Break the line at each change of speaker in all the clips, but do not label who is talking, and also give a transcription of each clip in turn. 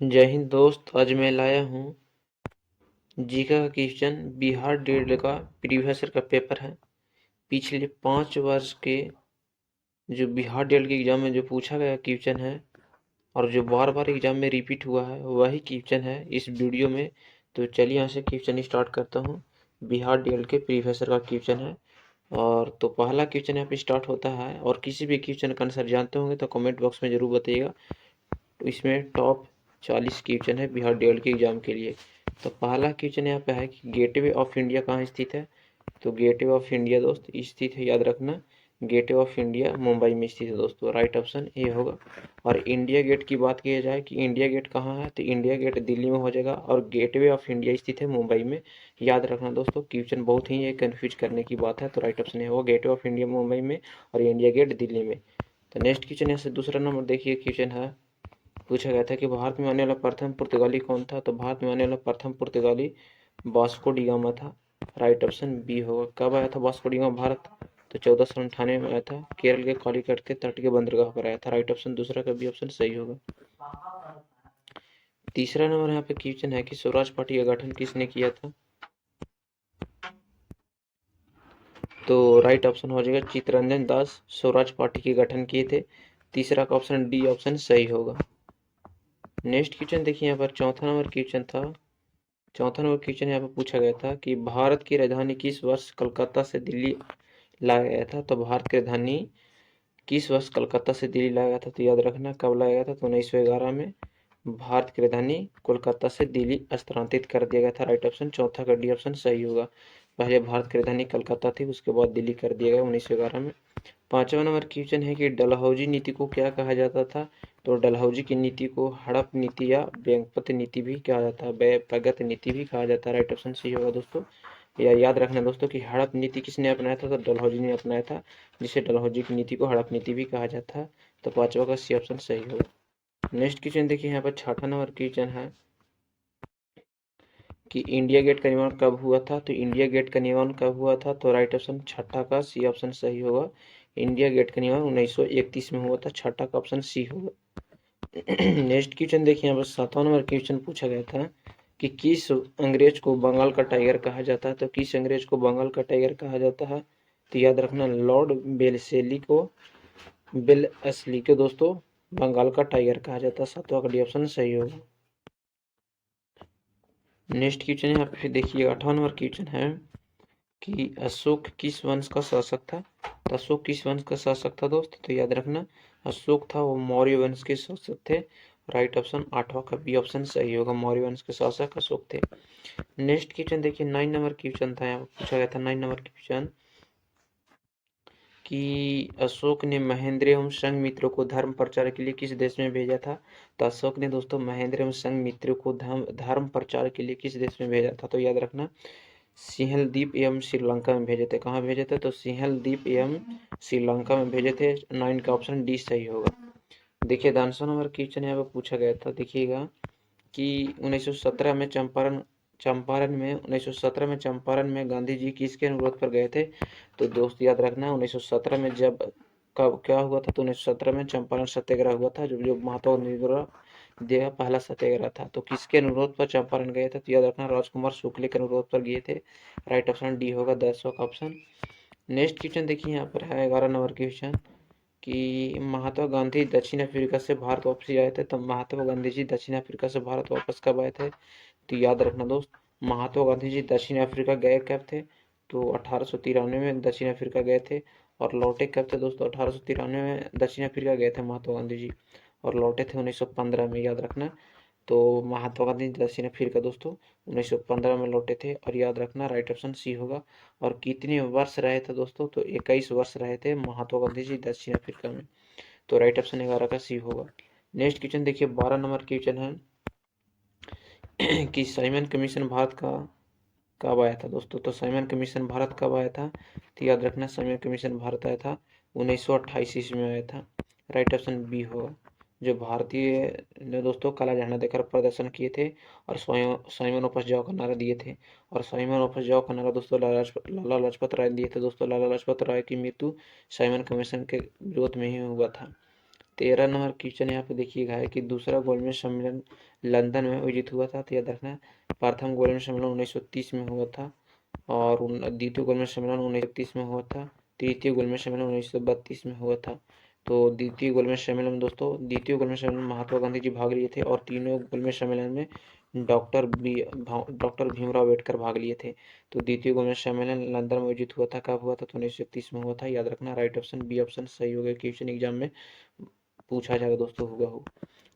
जय हिंद दोस्त। आज मैं लाया हूँ जीके का क्वेश्चन। बिहार डीएड का प्रीवियस ईयर का पेपर है। पिछले 5 वर्ष के जो बिहार डीएड के एग्जाम में जो पूछा गया क्वेश्चन है और जो बार बार एग्जाम में रिपीट हुआ है वही क्वेश्चन है इस वीडियो में। तो चलिए यहाँ से क्वेश्चन स्टार्ट करता हूँ। बिहार डीएड के प्रीवियस ईयर का क्वेश्चन है और तो पहला क्वेश्चन यहाँ पे स्टार्ट होता है। और किसी भी क्वेश्चन का आंसर जानते होंगे तो कमेंट बॉक्स में जरूर बताइएगा। तो इसमें टॉप 40 क्वेश्चन है बिहार डीएड के एग्जाम के लिए। तो पहला क्वेश्चन यहाँ पे है कि गेटवे ऑफ इंडिया कहाँ स्थित है। तो गेटवे ऑफ इंडिया दोस्त स्थित है, याद रखना, गेटवे ऑफ इंडिया मुंबई में स्थित है दोस्तों। राइट ऑप्शन ए होगा। और इंडिया गेट की बात की जाए कि इंडिया गेट कहाँ है, तो इंडिया गेट दिल्ली में हो जाएगा और गेटवे ऑफ इंडिया स्थित है मुंबई में। याद रखना दोस्तों, क्वेश्चन बहुत ही कन्फ्यूज करने की बात है। तो राइट ऑप्शन ए होगा, गेटवे ऑफ इंडिया मुंबई में और इंडिया गेट दिल्ली में। तो नेक्स्ट क्वेश्चन यहाँ से दूसरा नंबर देखिए, क्वेश्चन है पूछा गया था कि भारत में आने वाला प्रथम पुर्तगाली कौन था। तो भारत में आने वाला प्रथम पुर्तगाली वास्को डी गामा था। राइट ऑप्शन बी होगा। कब आया था वास्को डी गामा भारत, तो 1498 में आया था। केरल के कालीकट के तट के बंदरगाह पर आया था। राइट ऑप्शन दूसरा का बी ऑप्शन सही होगा। तीसरा नंबर यहाँ पे क्वेश्चन है कि स्वराज पार्टी का गठन किसने किया था। तो राइट ऑप्शन हो जाएगा चित्तरंजन दास स्वराज पार्टी के गठन किए थे। तीसरा का ऑप्शन डी ऑप्शन सही होगा। नेक्स्ट क्वेश्चन देखिए, यहाँ पर चौथा नंबर क्वेश्चन था। चौथा नंबर क्वेश्चन यहाँ पे पूछा गया था कि भारत की राजधानी किस वर्ष कलकत्ता से दिल्ली लाया गया था। तो भारत की राजधानी किस वर्ष कलकत्ता से दिल्ली लाया गया था, तो याद रखना कब लाया गया था, तो 1911 में भारत की राजधानी कोलकाता से दिल्ली स्थानांतरित कर दिया गया था। राइट ऑप्शन चौथा का डी ऑप्शन सही होगा। पहले भारत की राजधानी कलकत्ता थी, उसके बाद दिल्ली कर दिया गया 1911 में। पांचवा नंबर क्वेश्चन है कि डलहौजी नीति को क्या कहा जाता था। तो डलहौजी की नीति को हड़प नीति या व्यंग्यपत नीति भी कहा जाता है, व्यप्रगत नीति भी कहा जाता है। राइट ऑप्शन सही होगा दोस्तों। या याद रखना दोस्तों कि हड़प नीति किसने अपनाया था, तो डलहौजी ने अपनाया था, जिसे डलहौजी की नीति को हड़प नीति भी कहा जाता है। तो पांचवा का सी ऑप्शन सही होगा। नेक्स्ट क्वेश्चन देखिए, यहाँ पर छठा नंबर क्वेश्चन है कि इंडिया गेट का निर्माण कब हुआ था। तो इंडिया गेट का निर्माण कब हुआ था, तो राइट ऑप्शन छठा का सी ऑप्शन सही होगा। इंडिया गेट का निर्माण 1931 में हुआ था। छठा का ऑप्शन सी होगा। नेक्स्ट क्वेश्चन देखिए, यहाँ पर सातवां नंबर क्वेश्चन पूछा गया था कि किस अंग्रेज को बंगाल का टाइगर कहा जाता है। तो किस अंग्रेज को बंगाल का टाइगर कहा जाता है, तो याद रखना लॉर्ड बेलेस्ली को दोस्तों बंगाल का टाइगर कहा जाता है। सातवां का डी ऑप्शन सही होगा। नेक्स्ट क्वेश्चन यहाँ पे देखिए, 8वां नंबर क्वेश्चन है कि अशोक किस वंश का शासक था। तो अशोक किस वंश का शासक था दोस्त, तो याद रखना अशोक था वो मौर्य वंश के शासक थे। राइट ऑप्शन आठवां का बी ऑप्शन सही होगा, मौर्य वंश के शासक अशोक थे। नेक्स्ट क्वेश्चन देखिए, 9 नंबर क्वेश्चन था, यहाँ पूछा गया था 9 नंबर क्वेश्चन कि अशोक ने महेंद्र एवं संघमित्रों को धर्म प्रचार के लिए किस देश में भेजा था। तो अशोक ने दोस्तों महेंद्र एवं संघमित्रों को धर्म प्रचार के लिए किस देश में भेजा था, तो याद रखना सिंहल द्वीप एवं श्रीलंका में भेजे थे। कहाँ भेजे थे, तो सिंहल द्वीप एवं श्रीलंका में भेजे थे। 9 का ऑप्शन डी सही होगा। देखिए 10वां नंबर क्वेश्चन यहाँ पे पूछा गया था, देखिएगा कि 1917 में चंपारण में गांधी जी किसके अनुरोध पर गए थे। तो दोस्त याद रखना 1917 में जब कब क्या हुआ था, तो 1917 में चंपारण सत्याग्रह हुआ था, जो महात्मा गांधी द्वारा दिया पहला सत्याग्रह था। तो किसके अनुरोध पर चंपारण गए थे, तो याद रखना राजकुमार शुक्ल के अनुरोध पर गए थे। राइट ऑप्शन डी होगा 10वां का ऑप्शन। नेक्स्ट क्वेश्चन देखिए, यहाँ पर है 11 नंबर क्वेश्चन कि महात्मा गांधी दक्षिण अफ्रीका से भारत वापस आए थे। तो महात्मा गांधी जी दक्षिण अफ्रीका से भारत वापस कब आए थे, तो याद रखना दोस्त महात्मा गांधी जी दक्षिण अफ्रीका गए कब थे, तो 1893 में दक्षिण अफ्रीका गए थे। और लौटे कब थे दोस्तों, 1893 में दक्षिण अफ्रीका गए थे महात्मा गांधी जी और लौटे थे 1915 में, याद रखना। तो महात्मा गांधी दक्षिण अफ्रीका दोस्तों 1915 में लौटे थे और याद रखना राइट ऑप्शन सी होगा। और कितने वर्ष रहे थे दोस्तों, तो 21 वर्ष रहे थे महात्मा गांधी जी दक्षिण अफ्रीका में। तो राइट ऑप्शन 11 का सी होगा। नेक्स्ट क्वेश्चन देखिए, 12 नंबर क्वेश्चन है कि साइमन कमीशन भारत का कब आया था दोस्तों। तो साइमन कमीशन भारत कब आया था, तो याद रखना साइमन कमीशन भारत आया था 1928 ईस्वी में आया था। राइट ऑप्शन बी होगा। जो भारतीय ने दोस्तों काला झंडा देकर प्रदर्शन किए थे और साइमन वापस जाओ का नारा दिए थे। और साइमन वापस जाओ का नारा दोस्तों लाला लाजपत राय दिए थे दोस्तों। लाला लाजपत राय की मृत्यु साइमन कमीशन के विरोध में ही हुआ था। 13 नंबर क्वेश्चन यहाँ पे देखिएगा है कि दूसरा गोलमेज सम्मेलन लंदन में आयोजित हुआ था, तो याद रखना है। प्रथम गोलमेज सम्मेलन 1930 में हुआ था, और द्वितीय गोलमेज सम्मेलन 1931 में हुआ था। तृतीय गोलमेज सम्मेलन 1932 में हुआ था। तो द्वितीय गोलमेज सम्मेलन में दोस्तों, द्वितीय गोलमेज सम्मेलन में महात्मा गांधी जी भाग लिए थे, और तीनों गोलमेज सम्मेलन में डॉक्टर भीमराव अम्बेडकर भाग लिए थे। तो द्वितीय गोलमेज सम्मेलन लंदन में आयोजित हुआ था, कब हुआ था? तो 1931 में हुआ था, याद रखना। राइट ऑप्शन बी ऑप्शन सही होगा, क्वेश्चन एग्जाम में पूछा जाएगा दोस्तों, होगा हो।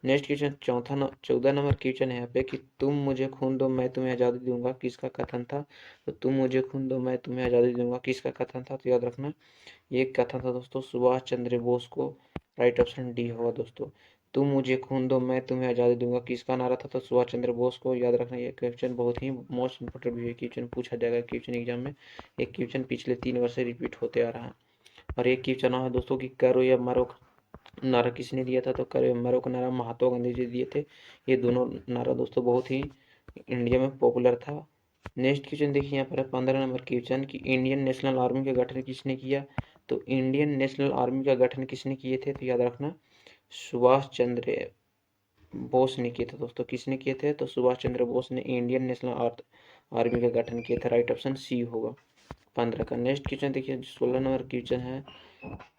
नेक्स्ट क्वेश्चन 14 नंबर क्वेश्चन है यहाँ पे कि तुम मुझे खून दो मैं तुम्हें आज़ादी दूंगा, किसका कथन था? तो तुम मुझे खून दो मैं तुम्हें आज़ादी दूंगा, किसका कथन था? तो याद रखना, ये कथन था दोस्तों सुभाष चंद्र बोस को। राइट ऑप्शन डी होगा दोस्तों। तुम मुझे खून दो मैं तुम्हें आज़ादी दूंगा, किसका नारा था? तो सुभाष चंद्र बोस को। याद रखना, ये क्वेश्चन बहुत ही मोस्ट इंपोर्टेंट भी है, क्वेश्चन पूछा जाएगा क्वेश्चन एग्जाम में। एक क्वेश्चन पिछले 3 वर्ष से रिपीट होते आ रहा है। और एक क्वेश्चन है दोस्तों कि करो या मरो नारा किसने दिया था? तो करो या मरो का नारा महात्मा गांधी जी दिए थे। ये दोनों नारा दोस्तों बहुत ही इंडिया में पॉपुलर था। नेक्स्ट क्वेश्चन देखिए यहाँ पर 15 नंबर क्वेश्चन कि इंडियन नेशनल आर्मी का गठन किसने किया? तो इंडियन नेशनल आर्मी का गठन किसने किए थे? तो याद रखना, सुभाष चंद्र बोस ने किए थे दोस्तों। किसने किए थे? तो सुभाष चंद्र बोस ने इंडियन नेशनल आर्मी का गठन किया था। राइट ऑप्शन सी होगा 15 का। नेक्स्ट क्वेश्चन देखिए 16 नंबर क्वेश्चन है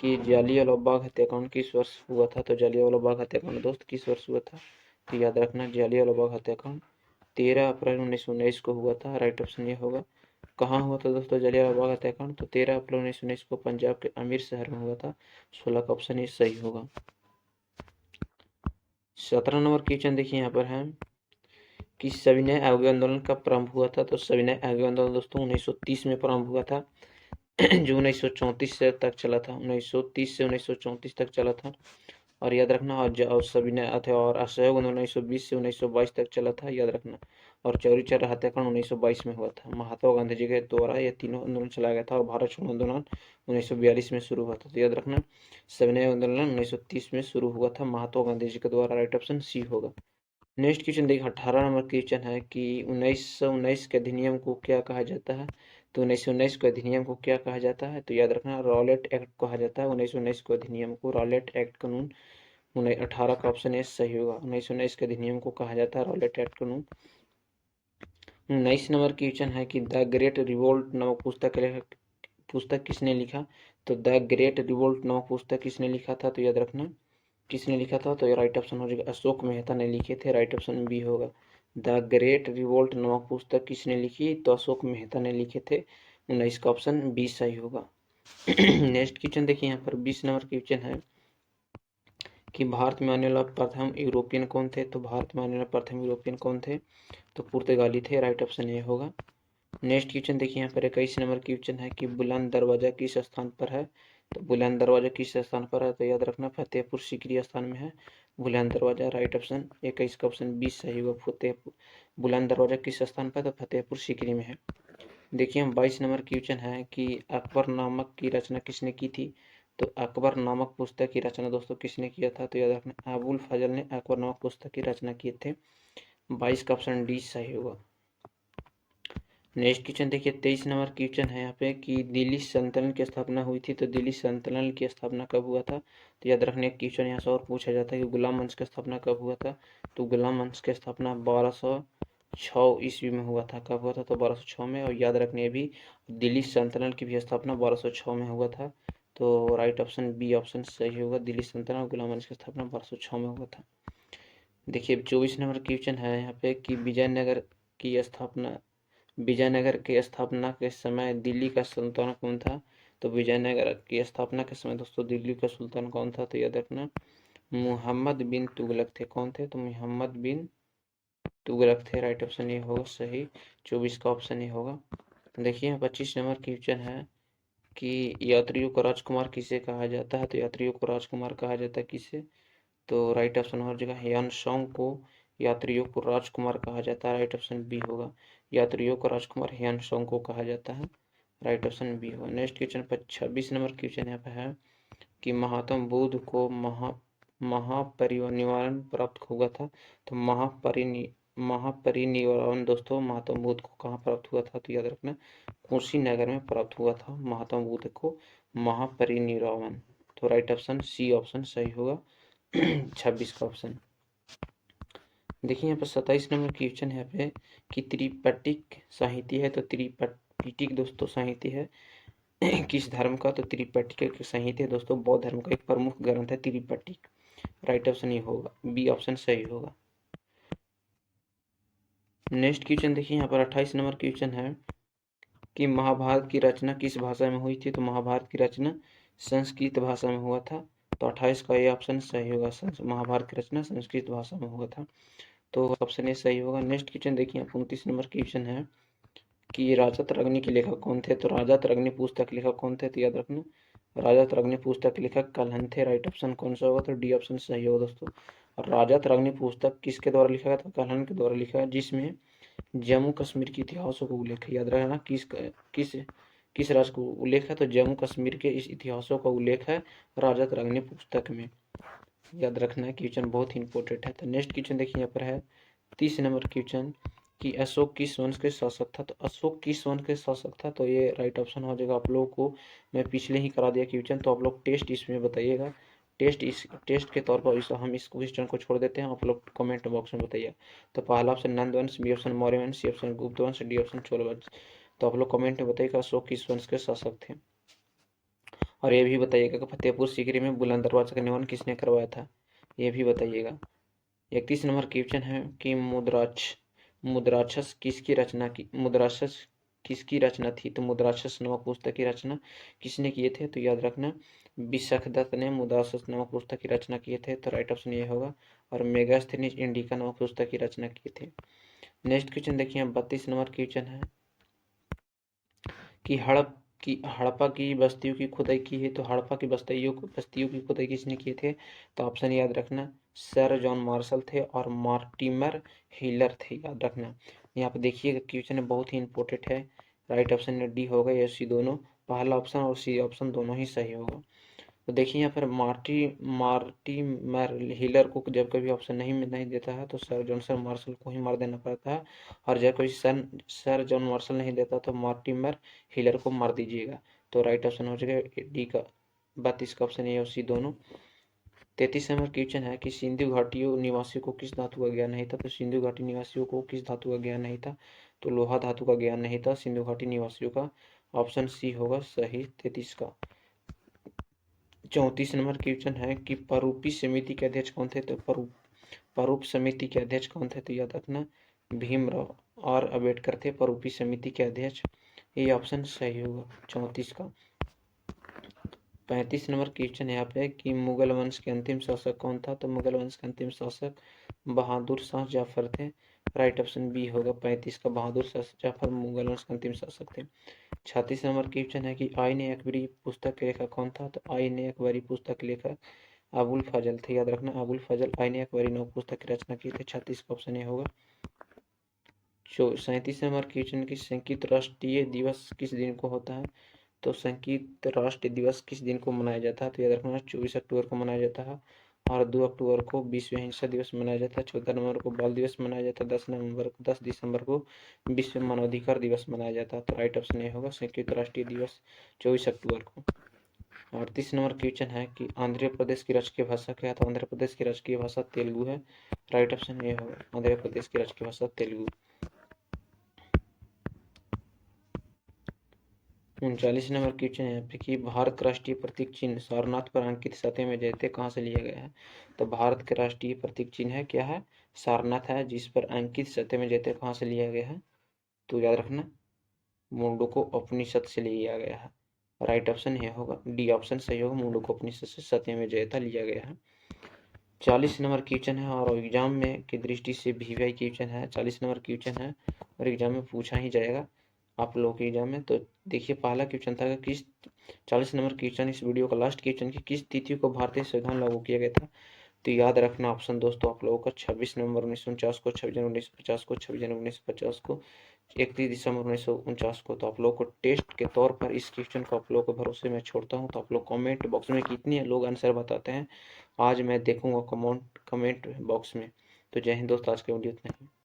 कि जालियांवाला बाग हत्याकांड किस वर्ष हुआ था? तो जालियांवाला बाग हत्याकांड दोस्त किस वर्ष हुआ था? तो याद रखना, जालियांवाला बाग हत्याकांड 13 अप्रैल 1919 को हुआ था। राइट ऑप्शन ये होगा। कहाँ हुआ था दोस्तों जालियांवाला बाग हत्याकांड? तो 13 अप्रैल 1919 को पंजाब के अमीर शहर में हुआ था। 16 का ऑप्शन ये सही होगा। 17 नंबर क्वेश्चन देखिए यहाँ पर है कि सविनय अवज्ञा आंदोलन कब प्रारंभ हुआ था? तो सविनय अवज्ञा आंदोलन दोस्तों 1930 में प्रारंभ हुआ था, जो 1934 से तक चला था। 1930 से 1934 तक चला था। और याद रखना, और सविनय और असहयोग आंदोलन 1920 से 1922 तक चला था, याद रखना। और चौरी चौरा हत्याकांड 1922 में हुआ था। महात्मा गांधी जी के द्वारा ये तीनों आंदोलन चलाया गया था, और भारत छोड़ो आंदोलन 1942 में शुरू हुआ था। तो याद रखना, सविनय आंदोलन 1930 में शुरू हुआ था महात्मा गांधी जी के द्वारा। राइट ऑप्शन सी होगा। नेक्स्ट क्वेश्चन देखिए 18 नंबर क्वेश्चन है कि 1919 के अधिनियम को क्या कहा जाता है? तो 1919 के अधिनियम को क्या कहा जाता है? तो याद रखना, रॉलेट एक्ट कहा जाता है 1919 के अधिनियम को। रॉलेट एक्ट कानून 18 का ऑप्शन ए सही होगा। 1919 के अधिनियम को कहा जाता है रॉलेट एक्ट कानून। 19 नंबर क्वेश्चन है कि द ग्रेट रिवोल्ट नामक पुस्तक किसने लिखा? तो द ग्रेट रिवोल्ट नामक पुस्तक किसने लिखा था? तो याद रखना, किसने लिखा था? तो ये राइट ऑप्शन हो जाएगा, अशोक मेहता ने लिखे थे। राइट ऑप्शन बी होगा। द ग्रेट रिवोल्ट नामक पुस्तक किसने लिखी? तो अशोक मेहता ने लिखे थे। 19 का ऑप्शन बी सही होगा। नेक्स्ट क्वेश्चन देखिए यहाँ पर 20 नंबर क्वेश्चन है कि भारत में आने वाला प्रथम यूरोपियन कौन थे? तो भारत में आने वाला प्रथम यूरोपियन कौन थे? तो पुर्तगाली थे। राइट ऑप्शन ये होगा। नेक्स्ट क्वेश्चन देखिए यहाँ पर 21 नंबर क्वेश्चन है कि बुलंद दरवाजा किस स्थान पर है? तो बुलंद दरवाजा किस स्थान पर है? तो याद रखना, फतेहपुर सीकरी स्थान में है बुलंद दरवाजा। राइट ऑप्शन 21 का ऑप्शन 20 सही होगा। फतेहपुर बुलंद दरवाजा किस स्थान पर? तो फतेहपुर सीकरी में है। देखिए हम 22 नंबर क्वेश्चन है कि अकबर नामक की रचना किसने की थी? तो अकबर नामक पुस्तक की रचना दोस्तों किसने किया था? तो याद रखना, अबुल फजल ने अकबर नामक पुस्तक की रचना किए थे। 22 का ऑप्शन डी सही होगा। नेक्स्ट क्वेश्चन देखिए 23 नंबर क्वेश्चन है यहाँ पे कि दिल्ली सल्तनत की स्थापना हुई थी। तो दिल्ली सल्तनत की स्थापना कब हुआ था? तो याद रखने एक क्वेश्चन यहाँ से और पूछा जाता है कि गुलाम वंश की स्थापना कब हुआ था? तो गुलाम वंश की स्थापना 1206 ईस्वी में हुआ था। कब हुआ था? तो 1206 में। और याद रखने भी दिल्ली सल्तनत की भी स्थापना 1206 में हुआ था। तो राइट ऑप्शन बी ऑप्शन सही होगा। दिल्ली सल्तनत गुलाम वंश की स्थापना 1206 में हुआ था। देखिए 24 नंबर क्वेश्चन है यहाँ पे कि विजयनगर की स्थापना के समय दिल्ली का सुल्तान कौन था? तो विजयनगर की स्थापना के समय दोस्तों दिल्ली का सुल्तान कौन था? तो याद रखना, मोहम्मद बिन तुगलक थे। कौन थे? तो मोहम्मद बिन तुगलक थे। राइट ऑप्शन ये होगा सही। 24 का ऑप्शन ये होगा। देखिए 25 नंबर क्वेश्चन है कि यात्रियों को राजकुमार किसे कहा जाता है? तो यात्रियों को राजकुमार कहा जाता है किसे? तो राइट ऑप्शन हर जगह ह्यान सॉन्ग को यात्रियों को राजकुमार कहा जाता है। राइट ऑप्शन बी होगा। यात्रियों को राजकुमार ह्यान सॉन्ग को कहा जाता है। राइट ऑप्शन बी होगा। नेक्स्ट क्वेश्चन पर 26 नंबर क्वेश्चन यहाँ पे है कि महात्मा बुद्ध को महापरिनिर्वाण प्राप्त हुआ था। तो महापरिनिर्वाण दोस्तों महात्मा बुद्ध को कहाँ प्राप्त हुआ था? तो याद रखना, कुशीनगर में प्राप्त हुआ था महात्मा बुद्ध को महापरिनिर्वाण। तो राइट ऑप्शन सी ऑप्शन सही होगा। 26 का ऑप्शन। देखिए यहाँ पर 27 नंबर क्वेश्चन है यहाँ पे कि त्रिपिटक साहित्य है, तो त्रिपिटक दोस्तों साहित्य है किस धर्म का, तो त्रिपिटक साहित्य दोस्तों बौद्ध धर्म का एक प्रमुख ग्रंथ है त्रिपिटक। राइट ऑप्शन ये होगा, बी ऑप्शन सही होगा। नेक्स्ट क्वेश्चन देखिए यहाँ पर 28 नंबर क्वेश्चन है कि महाभारत की रचना किस भाषा में हुई थी, तो महाभारत की रचना संस्कृत भाषा में हुआ था, तो 28 का ये ऑप्शन सही होगा। महाभारत की रचना संस्कृत भाषा में हुआ था, तो ऑप्शन ए सही होगा। नेक्स्ट क्वेश्चन देखिए 29 नंबर क्वेश्चन है कि राजा तरंगिणी के लेखक कौन थे, तो राजा तरंगिणी पुस्तक के लेखक कौन थे, तो याद रखना राजा तरंगिणी पुस्तक के लेखक कल्हण थे। राइट ऑप्शन कौन सा होगा, तो डी ऑप्शन सही होगा दोस्तों। और राजा तरंगिणी पुस्तक किसके द्वारा लिखा गया था, कल्हण के द्वारा लिखा है, जिसमें जम्मू कश्मीर के इतिहासों को उल्लेख है। याद रखना किस किस राज्य को उल्लेख है, तो जम्मू कश्मीर के इस इतिहासों का उल्लेख है राजा तरंगिणी पुस्तक में। याद रखना है, क्वेश्चन बहुत ही इंपॉर्टेंट है। तो नेक्स्ट क्वेश्चन देखिए यहाँ पर है 30 नंबर क्वेश्चन कि अशोक किस वंश के शासक था, तो अशोक किस वंश के शासक था, तो ये राइट ऑप्शन हो जाएगा। आप लोगों को मैं पिछले ही करा दिया क्वेश्चन, तो आप लोग टेस्ट इसमें बताइएगा। टेस्ट के तौर पर हम इस क्वेश्चन को छोड़ देते हैं, आप लोग कमेंट बॉक्स में बताइए। तो पहला ऑप्शन नंद वंश, बी ऑप्शन मौर्य वंश, सी ऑप्शन गुप्त वंश, डी ऑप्शन चोल वंश। तो आप लोग कमेंट में बताइएगा अशोक किस वंश के शासक थे। और ये भी बताइएगा कि फतेहपुर सीकरी में बुलंद दरवाजा का निर्माण किसने करवाया था, ये भी बताइएगा। 31 नंबर क्वेश्चन है कि मुद्राक्षस किसकी रचना की, मुद्राक्षस किसकी रचना थी, तो मुद्राक्षस नामक पुस्तक की रचना किसने किए थे, तो याद रखना विशाखदत्त ने मुद्राक्षस नामक पुस्तक की रचना किए थे, तो राइट ऑप्शन ये होगा। और मेगास्थनीज इंडिका नामक पुस्तक की रचना किए थे। नेक्स्ट क्वेश्चन देखिए 32 नंबर क्वेश्चन है कि हड़प्पा की बस्तियों की खुदाई की है, तो हड़प्पा की बस्तियों की खुदाई किसने किए थे, तो ऑप्शन याद रखना सर जॉन मार्शल थे और मार्टिमर हिलर थे। याद रखना यहाँ पे देखिएगा क्वेश्चन बहुत ही इंपॉर्टेंट है। राइट ऑप्शन डी होगा, ये सी दोनों, पहला ऑप्शन और सी ऑप्शन दोनों ही सही होगा। तो देखिए यहाँ पर मार्टिमर हिलर को जब कभी ऑप्शन नहीं देता है, तो सर जॉनसन मार्शल को ही मार देना पड़ता है। और जब कोई सर जॉन मार्शल नहीं देता, तो मार्टिमर हिलर को मार दीजिएगा। तो राइट ऑप्शन हो जाएगा डी का 32 का ऑप्शन, ए और सी दोनों। 33 नंबर क्वेश्चन है कि सिंधु घाटियों निवासियों को किस धातु का ज्ञान नहीं था, तो सिंधु घाटी निवासियों को किस धातु का ज्ञान नहीं था, तो लोहा धातु का ज्ञान नहीं था सिंधु घाटी निवासियों का। ऑप्शन सी होगा सही 33 का। 34 नंबर क्वेश्चन है कि परूपी समिति के अध्यक्ष कौन थे, तो परूप समिति के अध्यक्ष कौन थे, तो याद रखना भीमराव और अम्बेडकर थे परूपी समिति के अध्यक्ष। ये ऑप्शन सही होगा 34 का। 35 नंबर क्वेश्चन है यहाँ पे कि मुगल वंश के अंतिम शासक कौन था, तो मुगल वंश के अंतिम शासक बहादुर शाह जफर थे। राइट ऑप्शन बी होगा 35 का, बहादुर शाह जफर मुगल वंश के अंतिम शासक थे। 36 नंबर क्वेश्चन है कि आईन अकबरी पुस्तक के लेखक कौन था, तो आईन अकबरी पुस्तक के लेखक अबुल फजल थे। याद रखना अबुल फजल आईन अकबरी नामक पुस्तक की रचना की थे। 36 का ऑप्शन ये होगा। 37 नंबर क्वेश्चन की संयुक्त राष्ट्रीय दिवस किस दिन को होता है, तो संयुक्त राष्ट्र दिवस किस दिन को मनाया जाता है, तो याद रखना 24 अक्टूबर को मनाया जाता है। और 2 अक्टूबर को विश्व हिंसा दिवस मनाया जाता है। 14 नवंबर को बाल दिवस मनाया जाता है। 10 दिसंबर को विश्व मानवाधिकार दिवस मनाया जाता है। तो राइट ऑप्शन ये होगा संयुक्त राष्ट्रीय दिवस 24 अक्टूबर को। 38 नंबर क्वेश्चन है कि आंध्र प्रदेश की राजकीय भाषा क्या है, तो आंध्र प्रदेश की राजकीय भाषा तेलुगु है। राइट ऑप्शन ये होगा, आंध्र प्रदेश की राजकीय भाषा तेलुगु। 39 नंबर क्वेश्चन है यहाँ पे कि भारत का राष्ट्रीय प्रतीक चिन्ह सारनाथ पर अंकित सत्यमेव जयते कहाँ से लिया गया है, तो भारत का राष्ट्रीय प्रतीक चिन्ह है क्या है, सारनाथ है, जिस पर अंकित सत्यमेव जयते कहाँ से लिया गया है, तो याद रखना मुंडको उपनिषद से लिया गया है। राइट ऑप्शन ये होगा, डी ऑप्शन सही होगा, मुंडको उपनिषद से सत्यमेव जयते लिया गया है। 40 नंबर क्वेश्चन है और एग्जाम में की दृष्टि से वीवीआई क्वेश्चन है। 40 नंबर क्वेश्चन है और एग्जाम में पूछा ही जाएगा आप लोगों के एग्जाम में। तो देखिए पहला क्वेश्चन था कि किस 40 नंबर क्वेश्चन इस वीडियो का लास्ट क्वेश्चन की किस तिथि को भारतीय संविधान लागू किया गया था, तो याद रखना ऑप्शन दोस्तों आप लोगों का 26 नवंबर 1949 को, 26 जनवरी 1950 को, 26 जनवरी 1950 को, 31 दिसंबर 1949 को। तो आप लोगों को टेस्ट के तौर पर इस क्वेश्चन को आप लोगों के भरोसे में छोड़ता हूँ। तो आप लोग कमेंट बॉक्स में कितने लोग आंसर बताते हैं आज मैं देखूंगा कमेंट बॉक्स में। तो जय हिंद दोस्तों, आज के वीडियो इतना ही।